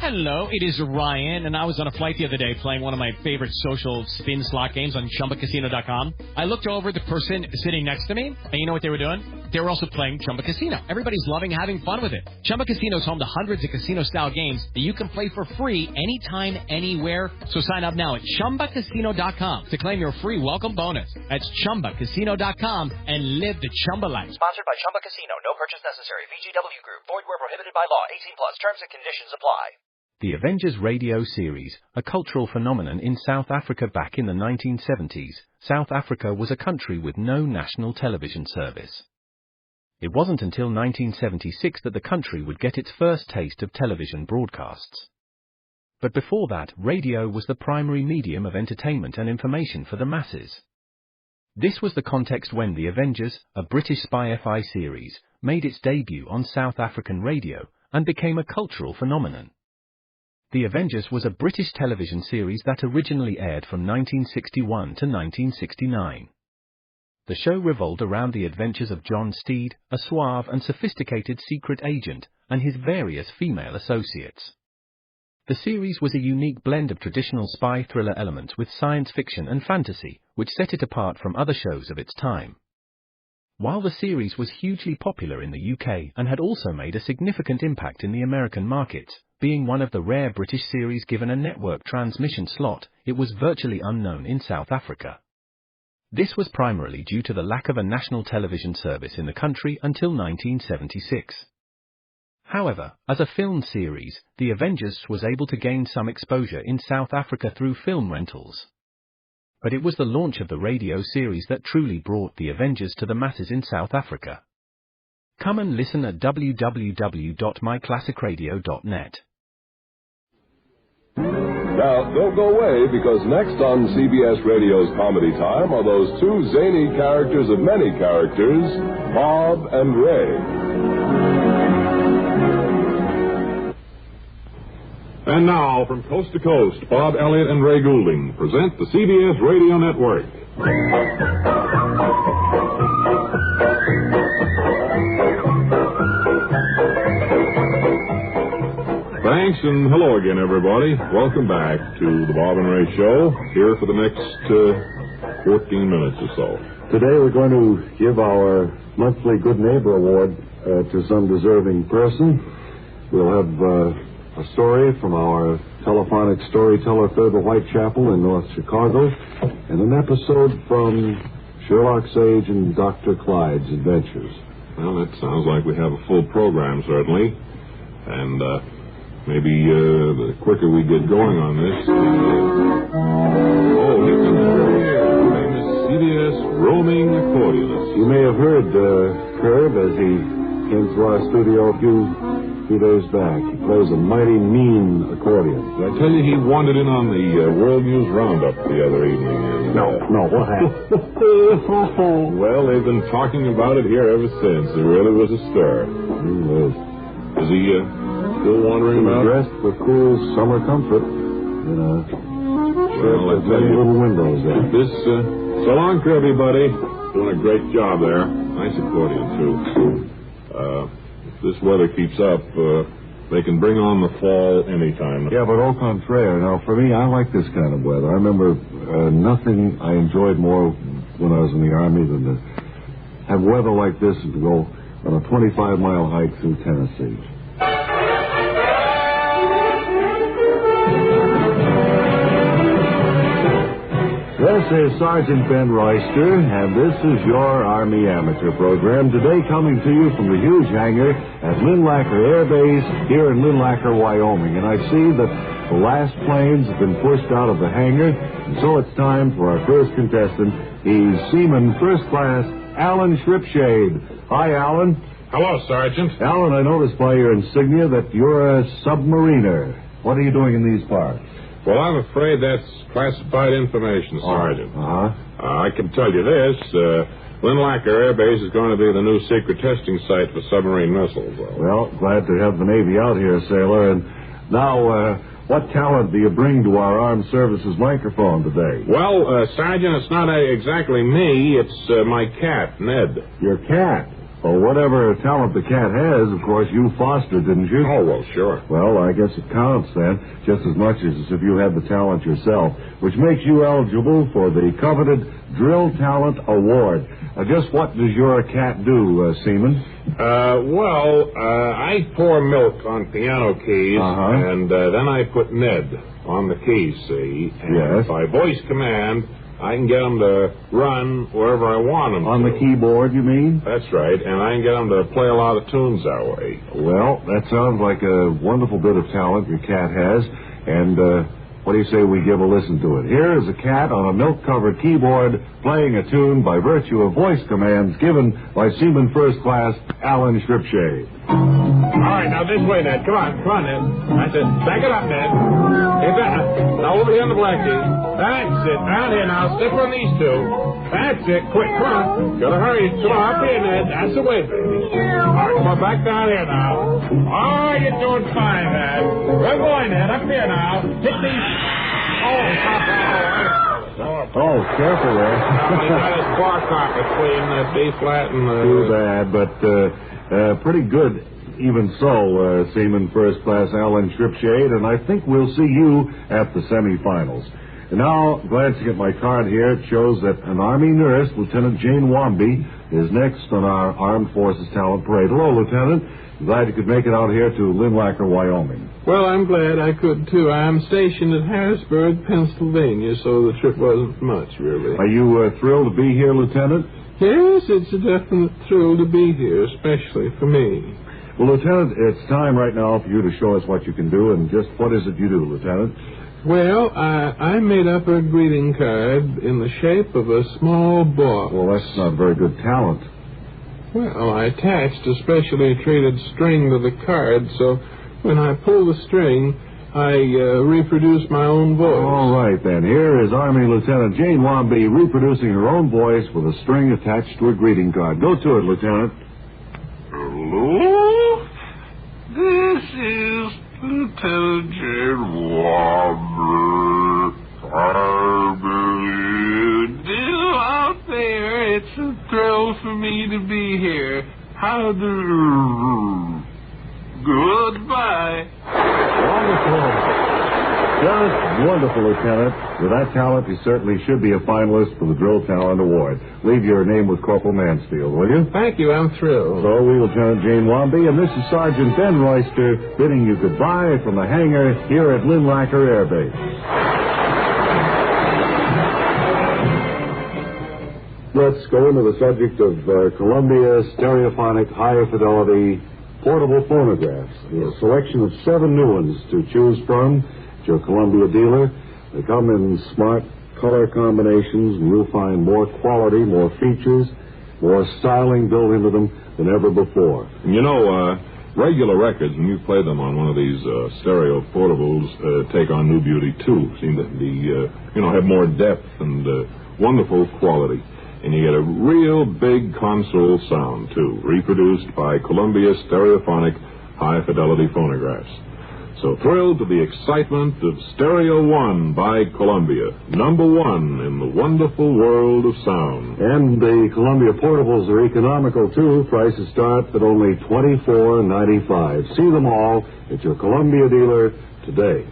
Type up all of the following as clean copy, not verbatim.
Hello, it is Ryan, and I was on a flight the other day playing one of my favorite social spin slot games on ChumbaCasino.com. I looked over at the person sitting next to me, and you know what they were doing? They were also playing Chumba Casino. Everybody's loving having fun with it. Chumba Casino is home to hundreds of casino-style games that you can play for free anytime, anywhere. So sign up now at ChumbaCasino.com to claim your free welcome bonus. That's ChumbaCasino.com and live the Chumba life. Sponsored by Chumba Casino. No purchase necessary. VGW Group. Void where prohibited by law. 18+. Terms and conditions apply. The Avengers radio series, a cultural phenomenon in South Africa back in the 1970s. South Africa was a country with no national television service. It wasn't until 1976 that the country would get its first taste of television broadcasts. But before that, radio was the primary medium of entertainment and information for the masses. This was the context when The Avengers, a British spy FI series, made its debut on South African radio and became a cultural phenomenon. The Avengers was a British television series that originally aired from 1961 to 1969. The show revolved around the adventures of John Steed, a suave and sophisticated secret agent, and his various female associates. The series was a unique blend of traditional spy thriller elements with science fiction and fantasy, which set it apart from other shows of its time. While the series was hugely popular in the UK and had also made a significant impact in the American markets, being one of the rare British series given a network transmission slot, it was virtually unknown in South Africa. This was primarily due to the lack of a national television service in the country until 1976. However, as a film series, The Avengers was able to gain some exposure in South Africa through film rentals. But it was the launch of the radio series that truly brought The Avengers to the masses in South Africa. Come and listen at www.myclassicradio.net. Now, don't go away, because next on CBS Radio's Comedy Time are those two zany characters of many characters, Bob and Ray. And now, from coast to coast, Bob Elliott and Ray Goulding present the CBS Radio Network. Thanks, and hello again, everybody. Welcome back to the Bob and Ray Show, here for the next 14 minutes or so. Today we're going to give our monthly Good Neighbor Award to some deserving person. We'll have a story from our telephonic storyteller, Thurber Whitechapel in North Chicago, and an episode from Sherlock Sage and Dr. Clyde's Adventures. Well, that sounds like we have a full program, certainly. And maybe the quicker we get going on this... Oh, here comes Ray, the famous CBS roaming accordionist. You may have heard Curb as he came to our studio a few days back. He plays a mighty mean accordion. Did I tell you he wandered in on the World News Roundup the other evening? And, No, what happened? Well, they've been talking about it here ever since. There really was a stir. Is he still wandering about? Dressed for cool summer comfort. Well, I tell you, little windows there. this, so long, Kirby, buddy. Doing a great job there. Nice accordion, too. If this weather keeps up, they can bring on the fall anytime. Yeah, but au contraire. Now, for me, I like this kind of weather. I remember nothing I enjoyed more when I was in the Army than to have weather like this and to go on a 25-mile hike through Tennessee. This is Sergeant Ben Royster, and this is your Army Amateur program. Today coming to you from the huge hangar at Lynlacker Air Base here in Lynlacker, Wyoming. And I see that the last planes have been pushed out of the hangar, and so it's time for our first contestant. He's Seaman First Class Alan Shripshade. Hi, Alan. Hello, Sergeant. Alan, I noticed by your insignia that you're a submariner. What are you doing in these parts? Well, I'm afraid that's classified information, Sergeant. I can tell you this. Lynlacker Air Base is going to be the new secret testing site for submarine missiles. Well, glad to have the Navy out here, sailor. And now, what talent do you bring to our armed services microphone today? Well, Sergeant, it's not exactly me. It's my cat, Ned. Your cat? Well, whatever talent the cat has, of course, you fostered, didn't you? Oh, well, sure. Well, I guess it counts then, just as much as if you had the talent yourself, which makes you eligible for the coveted Drill Talent Award. Just what does your cat do, Seaman? I pour milk on piano keys, and then I put Ned on the keys, see? And by voice command, I can get them to run wherever I want them on the keyboard, you mean? That's right, and I can get them to play a lot of tunes that way. Well, that sounds like a wonderful bit of talent your cat has, and what do you say we give a listen to it? Here is a cat on a milk-covered keyboard playing a tune by virtue of voice commands given by Seaman First Class Alan Shripshade. All right, now this way, Ned. Come on, Ned. That's it. Back it up, Ned. Now over here on the black key. That's it. Down here now. Stick on these two. That's it. Quick, come on. Gotta hurry. Come on, up here, Ned. That's the way, baby. All right, come on, back down here now. Oh, you're doing fine, Ned. We're going, Ned. Up here now. Hit these. Oh, careful there. He got his bar carpet clean, D flat and... Too bad, but pretty good. Even so, Seaman First Class Alan Shripshade, and I think we'll see you at the semifinals. And now, glancing at my card here, it shows that an Army nurse, Lieutenant Jane Wamby, is next on our Armed Forces Talent Parade. Hello, Lieutenant. Glad you could make it out here to Lynn-Lacker, Wyoming. Well, I'm glad I could, too. I'm stationed at Harrisburg, Pennsylvania, so the trip wasn't much, really. Are you thrilled to be here, Lieutenant? Yes, it's a definite thrill to be here, especially for me. Well, Lieutenant, it's time right now for you to show us what you can do, and just what is it you do, Lieutenant? Well, I made up a greeting card in the shape of a small box. Well, that's not very good talent. Well, I attached a specially treated string to the card, so when I pull the string, I reproduce my own voice. All right, then. Here is Army Lieutenant Jane Wamby reproducing her own voice with a string attached to a greeting card. Go to it, Lieutenant. Hello? This is Lieutenant Jane Wamby. Out there, it's a thrill for me to be here. How do... Goodbye. Wonderful. Just wonderful, Lieutenant. With that talent, you certainly should be a finalist for the Drill Talent Award. Leave your name with Corporal Mansfield, will you? Thank you, I'm thrilled. So we, Lieutenant Jane Wamby, and this is Sergeant Ben Royster bidding you goodbye from the hangar here at Lynn-Lacker Air Base. Let's go into the subject of Columbia stereophonic high-fidelity portable phonographs. A selection of 7 new ones to choose from at your Columbia dealer. They come in smart color combinations, and you'll find more quality, more features, more styling built into them than ever before. You know, regular records, when you play them on one of these stereo portables, take on new beauty, too. Seem to be, have more depth and wonderful quality. And you get a real big console sound, too, reproduced by Columbia stereophonic high-fidelity phonographs. So thrilled to the excitement of Stereo One by Columbia, #1 in the wonderful world of sound. And the Columbia portables are economical, too. Prices start at only $24.95. See them all at your Columbia dealer today.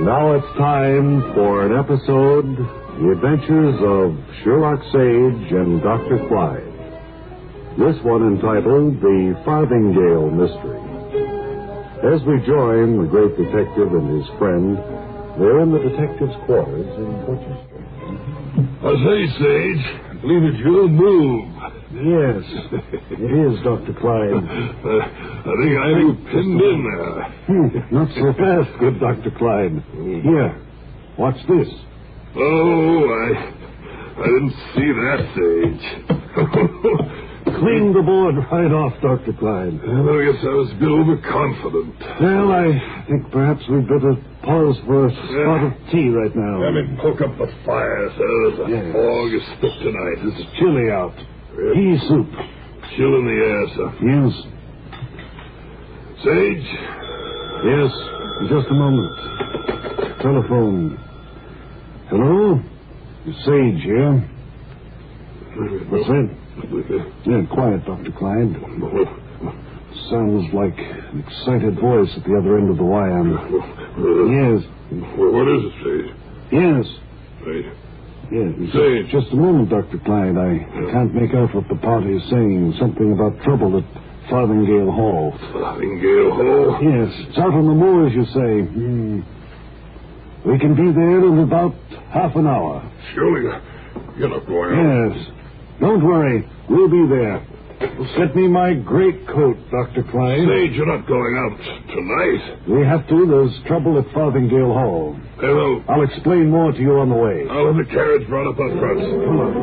Now it's time for an episode, The Adventures of Sherlock Sage and Dr. Clyde. This one entitled The Farthingale Mystery. As we join the great detective and his friend, they're in the detective's quarters in Butcher Street. I say, Sage, I believe it's your move. Yes, it is, Dr. Clyde. I think I am pinned in there. Not so fast, good Dr. Clyde. Here, watch this. Oh, I didn't see that, Sage. Cleaned the board right off, Dr. Clyde. Well, I guess I was a bit overconfident. Well, I think perhaps we'd better pause for a spot of tea right now. Let me poke up the fire, sir. The fog is thick tonight. It's chilly out. Pea soup. Chill in the air, sir. Yes. Sage? Yes, in just a moment. telephone. Hello? It's Sage here. What's that? Yeah, quiet, Dr. Clyde. Sounds like an excited voice at the other end of the wire. Yes. What is it, Sage? Yes. Sage. Yes. Sage. Just a moment, Dr. Clyde. I can't make out what the party is saying. Something about trouble at Farthingale Hall. Farthingale Hall? Yes. It's out on the moors, you say. We can be there in about half an hour. Surely you're not going out. Yes. Don't worry. We'll be there. Get me my great coat, Dr. Clyde. Sage, you're not going out tonight. We have to. There's trouble at Farthingale Hall. Well, I'll explain more to you on the way. I'll have the carriage brought up front. Come on.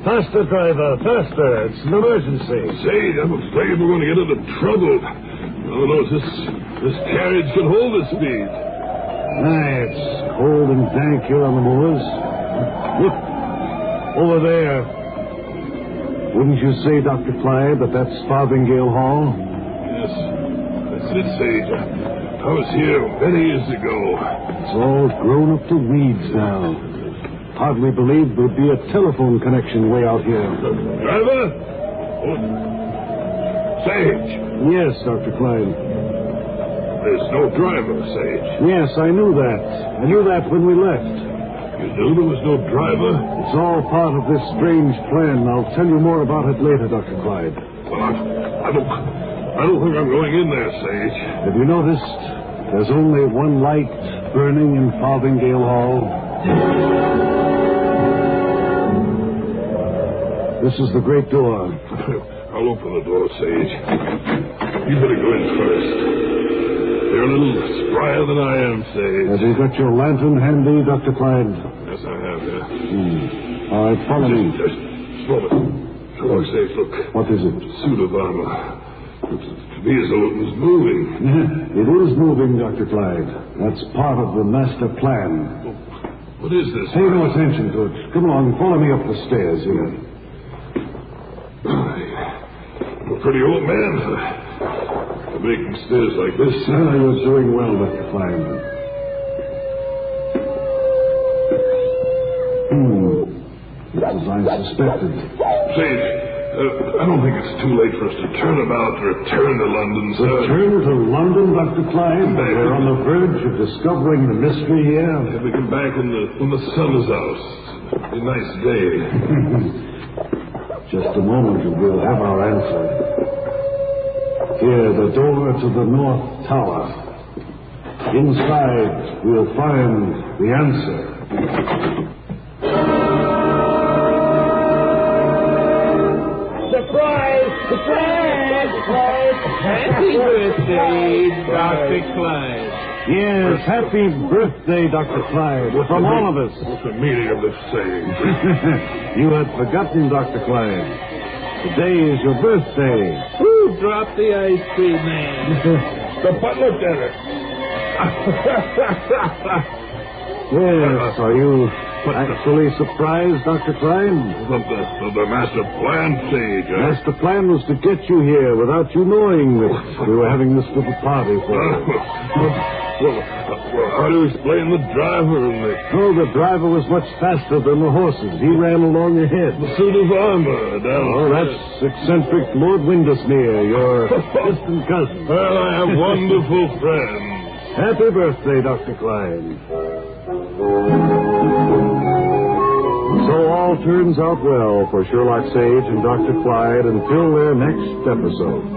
Faster, driver, faster. It's an emergency. Sage, I'm afraid we're going to get into trouble. Oh, no, this carriage can hold the speed. It's cold and dank here on the moors. Look, over there. Wouldn't you say, Dr. Clyde, that that's Farthingale Hall? Yes, that's it, Sage. I was here many years ago. It's all grown up to weeds now. Hardly believed there'd be a telephone connection way out here. Driver? Oh. Sage. Yes, Dr. Clyde. There's no driver, Sage. Yes, I knew that. I knew that when we left. You knew there was no driver? It's all part of this strange plan. I'll tell you more about it later, Dr. Clyde. Well, I don't think I'm going in there, Sage. Have you noticed there's only one light burning in Farthingale Hall? This is the great door. I'll open the door, Sage. You better go in first. You're a little sprier than I am, Sage. Have you got your lantern handy, Dr. Clyde? Yes, I have, yeah. All right, follow me. Just a moment. Look, Sage, look. What is it? Suit of armor. Looks to me as though it was moving. It is moving, Dr. Clyde. That's part of the master plan. What is this? Pay no attention to it. Come along, follow me up the stairs here. I'm a pretty old man for making stairs like this. You're doing well, Dr. Clyde. Just as I suspected. Sage, I don't think it's too late for us to turn about and return to London, sir. Return to London, Dr. Clyde? We're on the verge of discovering the mystery here. If we come back when the sun is out. It'll be a nice day. Just a moment and we'll have our answer. Here, the door to the North Tower. Inside, we'll find the answer. Surprise! Surprise! Happy birthday, Dr. Clyde. Yes, happy birthday, Dr. Clyde, from all of us. What's the meaning of this saying? You had forgotten, Dr. Clyde. Today is your birthday. Who dropped the ice cream, man? The butler did it. Yes, are you actually surprised, Dr. Clyde? The master plan, Sage. Master plan was to get you here without you knowing that we were having this little party for you. Well, how do you explain the driver and the... Oh, the driver was much faster than the horses. He ran along ahead. The suit of armor down... Oh, that's eccentric Lord Windusmere, your distant cousin. Well, I have wonderful friends. Happy birthday, Dr. Clyde. So all turns out well for Sherlock Sage and Dr. Clyde until their next episode.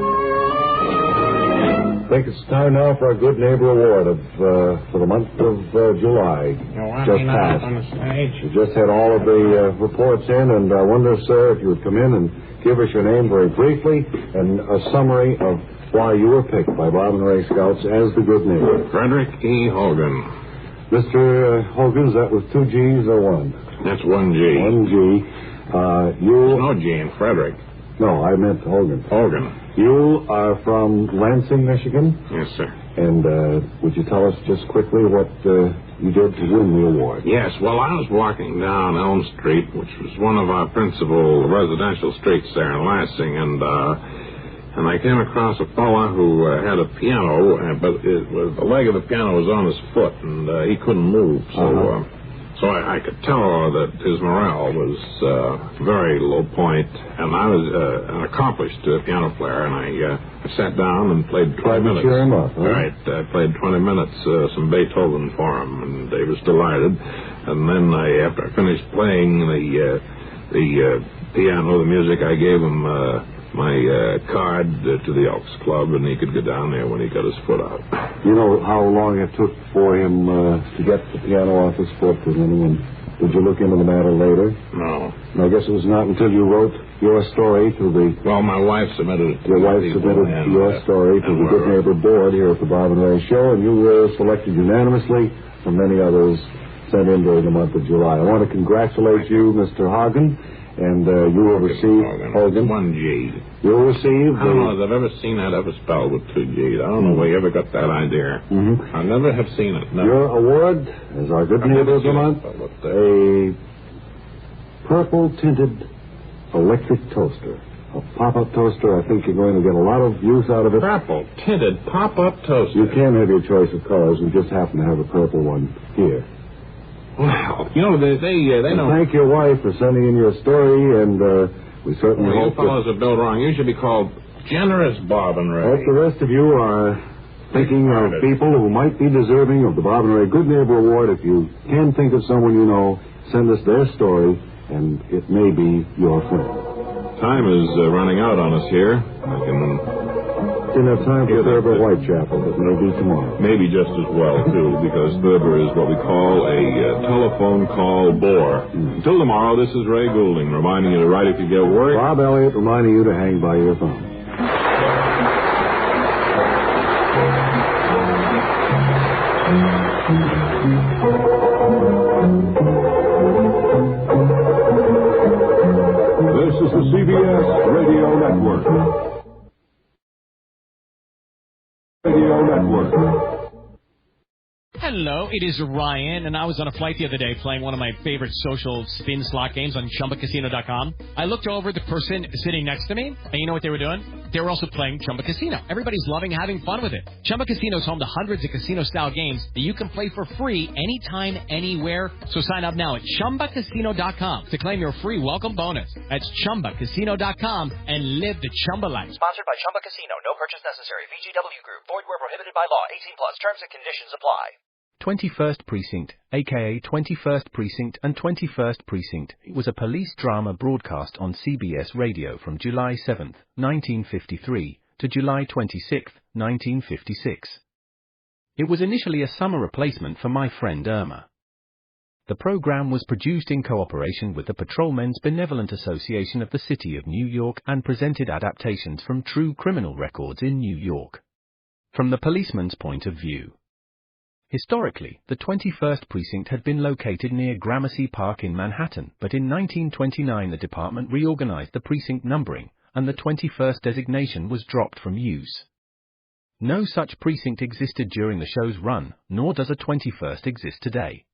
I think it's time now for our Good Neighbor Award for the month of July. Just passed. We just had all of the reports in, and I wonder, sir, if you would come in and give us your name very briefly and a summary of why you were picked by Bob and Ray Scouts as the Good Neighbor. Frederick E. Hogan. Mr. Hogan, is that with two G's or one? That's one G. One G. There's no G in Frederick. No, I meant Hogan. Hogan. You are from Lansing, Michigan? Yes, sir. And would you tell us just quickly what you did to win the award? Yes, well, I was walking down Elm Street, which was one of our principal residential streets there in Lansing, and I came across a fella who had a piano, but the leg of the piano was on his foot, and he couldn't move. So I could tell that his morale was very low point, and I was an accomplished piano player, and I sat down and played 20 minutes. Cheer him up, huh? Right, I played 20 minutes, some Beethoven for him, and he was delighted. And then after I finished playing the piano, the music, I gave him my card to the Elks Club, and he could go down there when he got his foot out. You know how long it took for him to get the piano off his foot? Did you look into the matter later? No. I guess it was not until you wrote your story to the... Well, my wife submitted it to your wife submitted your story to the Good Neighbor Board here at the Bob and Ray Show, and you were selected unanimously from many others sent in during the month of July. I want to congratulate you, Mr. Hagen. And you will receive... Hogan. One G. You'll receive... I don't know if I've ever seen that ever spelled with two G's. I don't know where you ever got that idea. I never have seen it. No. Your award is our Good Neighbor of the Month, a purple-tinted electric toaster. A pop-up toaster. I think you're going to get a lot of use out of it. Purple-tinted pop-up toaster. You can have your choice of colors. We just happen to have a purple one here. Wow. You know, they know... Thank your wife for sending in your story, and we certainly hope... You fellows are built wrong. You should be called Generous Bob and Ray. I hope the rest of you are thinking of people who might be deserving of the Bob and Ray Good Neighbor Award. If you can think of someone you know, send us their story, and it may be your friend. Time is running out on us here. Didn't have time for Thurber Whitechapel, but maybe tomorrow. Maybe just as well, too, because Thurber is what we call a telephone call bore. Until tomorrow, this is Ray Goulding, reminding you to write if you get work. Bob Elliott reminding you to hang by your thumb. This is the CBS Radio Network. Radio Network. Hello, it is Ryan, and I was on a flight the other day playing one of my favorite social spin slot games on ChumbaCasino.com. I looked over the person sitting next to me, and you know what they were doing? They were also playing Chumba Casino. Everybody's loving having fun with it. Chumba Casino is home to hundreds of casino-style games that you can play for free anytime, anywhere. So sign up now at ChumbaCasino.com to claim your free welcome bonus. That's ChumbaCasino.com and live the Chumba life. Sponsored by Chumba Casino. No purchase necessary. VGW Group. Void where prohibited by law. 18+. Terms and conditions apply. 21st Precinct, aka 21st Precinct and 21st Precinct, was a police drama broadcast on CBS Radio from July 7, 1953 to July 26, 1956. It was initially a summer replacement for My Friend Irma. The program was produced in cooperation with the Patrolmen's Benevolent Association of the City of New York and presented adaptations from true criminal records in New York. From the policeman's point of view. Historically, the 21st Precinct had been located near Gramercy Park in Manhattan, but in 1929 the department reorganized the precinct numbering, and the 21st designation was dropped from use. No such precinct existed during the show's run, nor does a 21st exist today.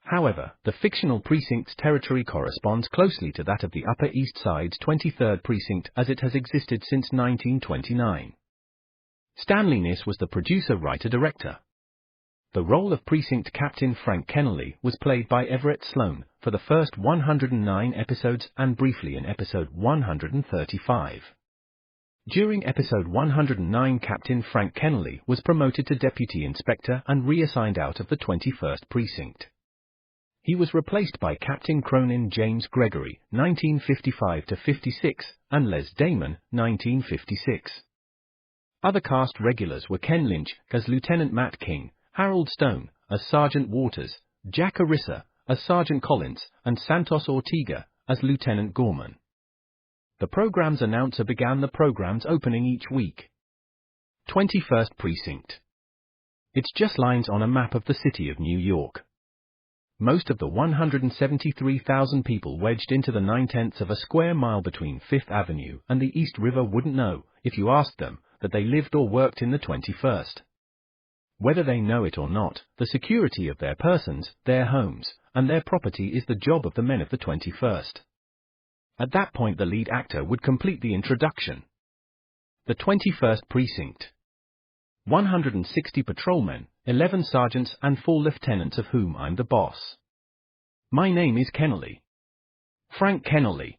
However, the fictional precinct's territory corresponds closely to that of the Upper East Side's 23rd Precinct as it has existed since 1929. Stanley Niss was the producer, writer, director. The role of Precinct Captain Frank Kennelly was played by Everett Sloane for the first 109 episodes and briefly in episode 135. During episode 109, Captain Frank Kennelly was promoted to Deputy Inspector and reassigned out of the 21st Precinct. He was replaced by Captain Cronin James Gregory, 1955-56, and Les Damon, 1956. Other cast regulars were Ken Lynch as Lieutenant Matt King, Harold Stone as Sergeant Waters, Jack Arissa as Sergeant Collins, and Santos Ortega as Lieutenant Gorman. The program's announcer began the program's opening each week. 21st Precinct. It's just lines on a map of the city of New York. Most of the 173,000 people wedged into the 9/10 of a square mile between Fifth Avenue and the East River wouldn't know, if you asked them, that they lived or worked in the 21st. Whether they know it or not, the security of their persons, their homes, and their property is the job of the men of the 21st. At that point the lead actor would complete the introduction. The 21st Precinct. 160 patrolmen, 11 sergeants and 4 lieutenants of whom I'm the boss. My name is Kennelly. Frank Kennelly.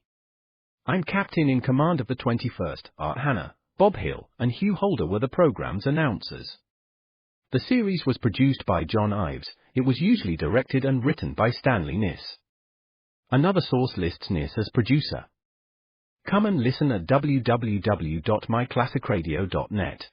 I'm captain in command of the 21st. Art Hanna, Bob Hill, and Hugh Holder were the program's announcers. The series was produced by John Ives. It was usually directed and written by Stanley Niss. Another source lists Niss as producer. Come and listen at www.myclassicradio.net.